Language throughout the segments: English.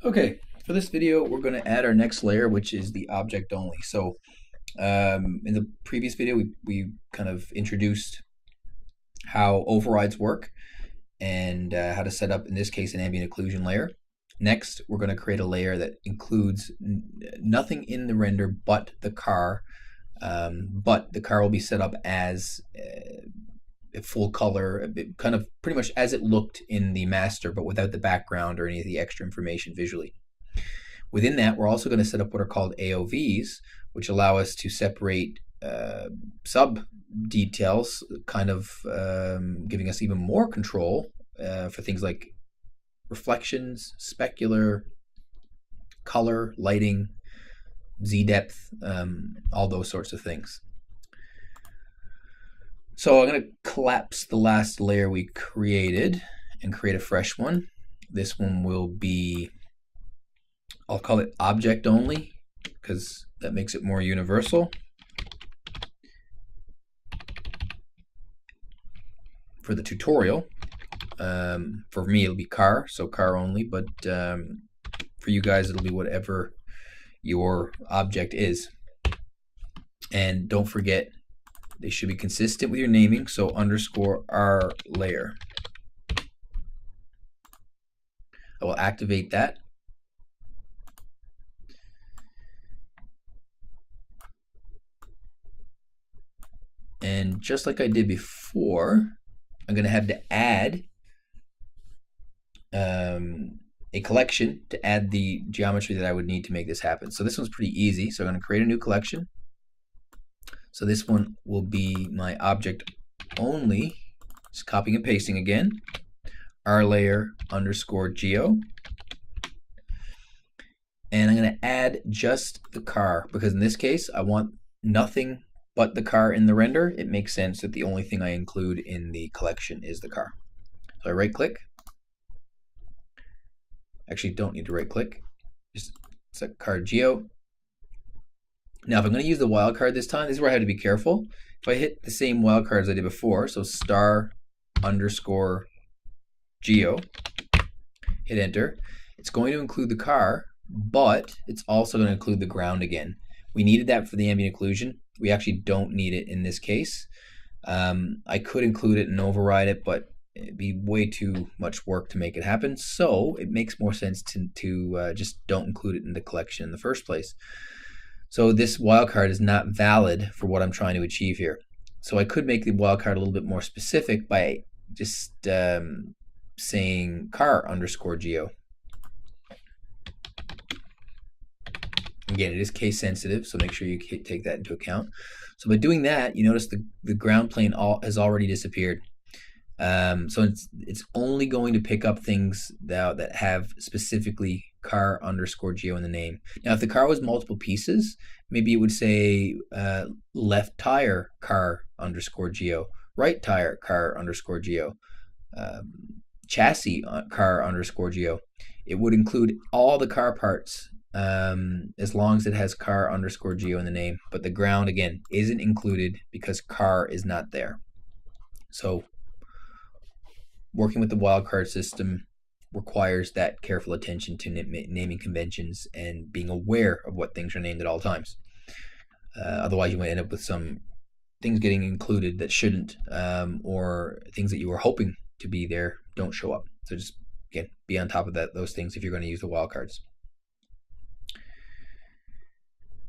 Okay, for this video, we're going to add our next layer, which is the object only. So in the previous video, we kind of introduced how overrides work and how to set up, in this case, an ambient occlusion layer. Next, we're going to create a layer that includes nothing in the render but the car, but the car will be set up as a full color, kind of pretty much as it looked in the master, but without the background or any of the extra information visually. Within that, we're also going to set up what are called AOVs, which allow us to separate sub details, kind of giving us even more control for things like reflections, specular, color, lighting, z-depth, all those sorts of things. So I'm going to collapse the last layer we created and create a fresh one. This one will be, I'll call it object only because that makes it more universal. For the tutorial, for me it'll be car, so car only, but for you guys it'll be whatever your object is. And don't forget, they should be consistent with your naming, so underscore R layer. I will activate that. And just like I did before, I'm going to have to add a collection to add the geometry that I would need to make this happen. So this one's pretty easy. So I'm going to create a new collection. So this one will be my object only. Just copying and pasting again. R layer underscore geo. And I'm going to add just the car because in this case I want nothing but the car in the render. It makes sense that the only thing I include in the collection is the car. So I right click. Actually, don't need to right click. Just set car geo. Now, if I'm going to use the wildcard this time, this is where I have to be careful. If I hit the same wildcard as I did before, so star underscore geo, hit enter, it's going to include the car, but it's also going to include the ground again. We needed that for the ambient occlusion. We actually don't need it in this case. I could include it and override it, but it'd be way too much work to make it happen. So it makes more sense to just don't include it in the collection in the first place. So this wildcard is not valid for what I'm trying to achieve here. So I could make the wildcard a little bit more specific by just saying car underscore geo. Again, it is case sensitive, so make sure you take that into account. So by doing that, you notice the ground plane has already disappeared. So it's only going to pick up things that have specifically car underscore geo in the name. Now, if the car was multiple pieces, maybe it would say left tire car underscore geo, right tire car underscore geo, chassis car underscore geo. It would include all the car parts as long as it has car underscore geo in the name. But the ground, again, isn't included because car is not there. So working with the wildcard system requires that careful attention to naming conventions and being aware of what things are named at all times. Otherwise, you might end up with some things getting included that shouldn't, or things that you were hoping to be there don't show up. So just, again, be on top of those things if you're going to use the wildcards.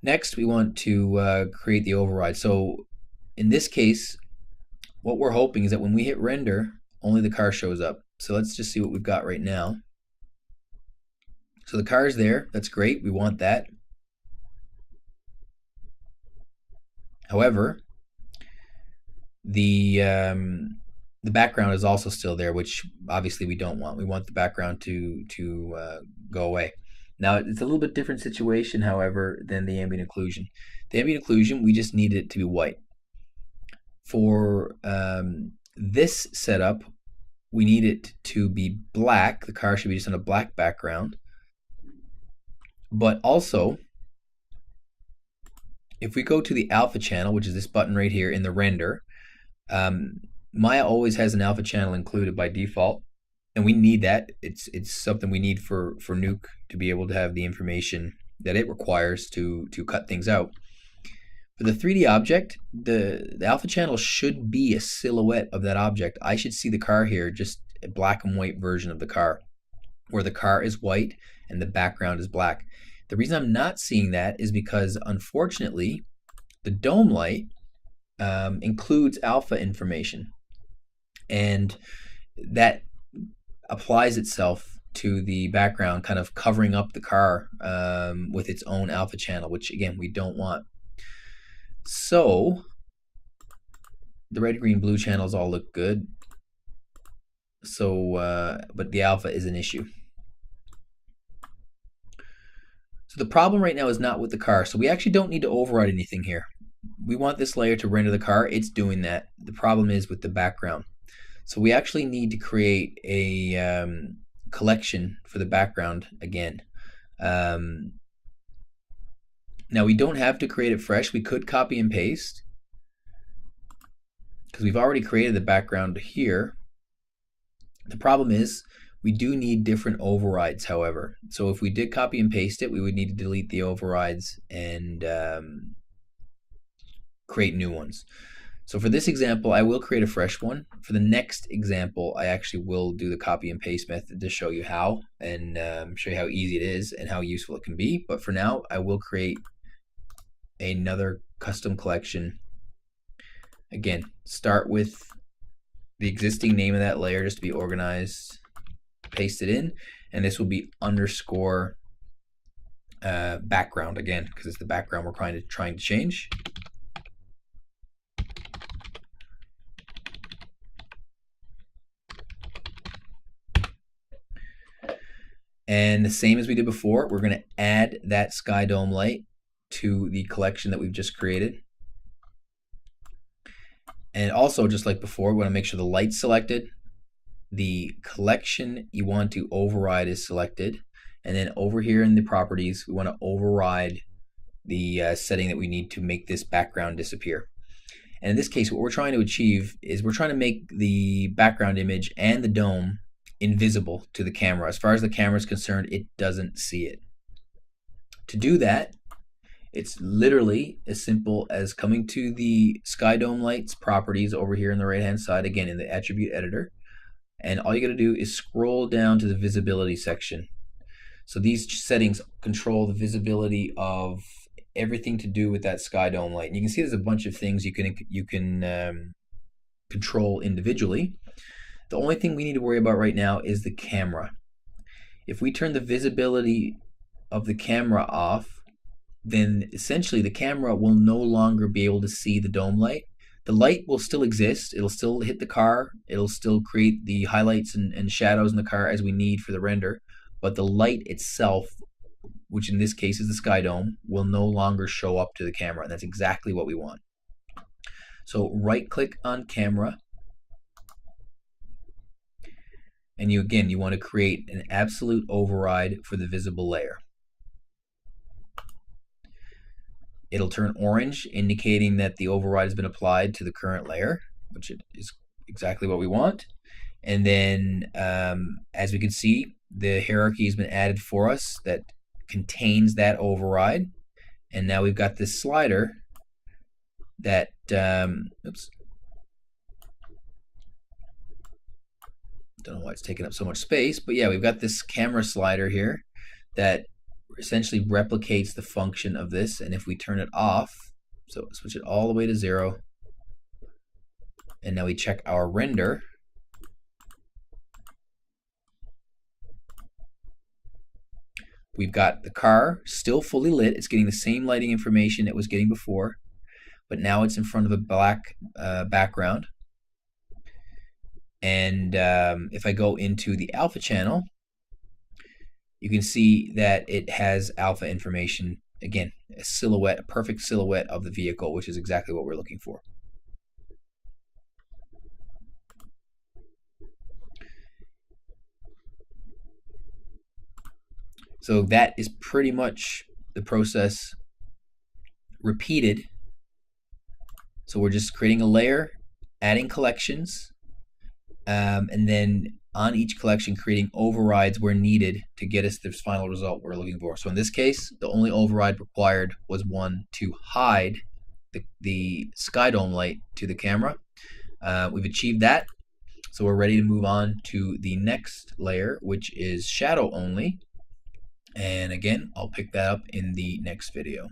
Next, we want to create the override. So in this case, what we're hoping is that when we hit render, only the car shows up. So let's just see what we've got right now. So the car is there. That's great. We want that. However, the background is also still there, which obviously we don't want. We want the background to go away. Now, it's a little bit different situation, however, than the ambient occlusion. The ambient occlusion, we just need it to be white. For this setup, we need it to be black. The car should be just on a black background. But also, if we go to the alpha channel, which is this button right here in the render, Maya always has an alpha channel included by default. and we need that. It's something we need for Nuke to be able to have the information that it requires to cut things out. For the 3D object, the alpha channel should be a silhouette of that object. I should see the car here, just a black and white version of the car, where the car is white and the background is black. The reason I'm not seeing that is because, unfortunately, the dome light includes alpha information, and that applies itself to the background, kind of covering up the car with its own alpha channel, which again we don't want. So the red, green, blue channels all look good. So, but the alpha is an issue. So the problem right now is not with the car. So we actually don't need to override anything here. We want this layer to render the car. It's doing that. The problem is with the background. So we actually need to create a collection for the background again. Now we don't have to create it fresh. We could copy and paste because we've already created the background here. The problem is we do need different overrides, however. So if we did copy and paste it, we would need to delete the overrides and create new ones. So for this example, I will create a fresh one. For the next example, I actually will do the copy and paste method to show you how, and show you how easy it is and how useful it can be. But for now, I will create another custom collection. Again, start with the existing name of that layer just to be organized, paste it in, and this will be underscore background again, because it's the background we're trying to change. And the same as we did before, we're going to add that sky dome light to the collection that we've just created. And also, just like before, we want to make sure the light's selected, the collection you want to override is selected, and then over here in the properties, we want to override the setting that we need to make this background disappear. And in this case, what we're trying to achieve is we're trying to make the background image and the dome invisible to the camera. As far as the camera is concerned, it doesn't see it. To do that, it's literally as simple as coming to the Sky Dome Lights properties over here on the right hand side, again in the attribute editor, and all you got to do is scroll down to the visibility section. So these settings control the visibility of everything to do with that Sky Dome light. And you can see there's a bunch of things you can control individually. The only thing we need to worry about right now is the camera. If we turn the visibility of the camera off, then essentially the camera will no longer be able to see the dome light. The light will still exist. It'll still hit the car. It'll still create the highlights and shadows in the car as we need for the render. But the light itself, which in this case is the Sky Dome, will no longer show up to the camera. And that's exactly what we want. So right click on camera. And you want to create an absolute override for the visible layer. It'll turn orange, indicating that the override has been applied to the current layer, which is exactly what we want. And then, as we can see, the hierarchy has been added for us that contains that override. And now we've got this slider that, oops. Don't know why it's taking up so much space, but yeah, we've got this camera slider here that essentially replicates the function of this. And if we turn it off, so switch it all the way to 0, and now we check our render, we've got the car still fully lit. It's getting the same lighting information it was getting before, but now it's in front of a black background. And if I go into the alpha channel, you can see that it has alpha information. Again, a silhouette, a perfect silhouette of the vehicle, which is exactly what we're looking for. So that is pretty much the process repeated. So we're just creating a layer, adding collections, and then on each collection creating overrides where needed to get us this final result we're looking for. So in this case, the only override required was one to hide the sky dome light to the camera. We've achieved that, so we're ready to move on to the next layer, which is shadow only. And again, I'll pick that up in the next video.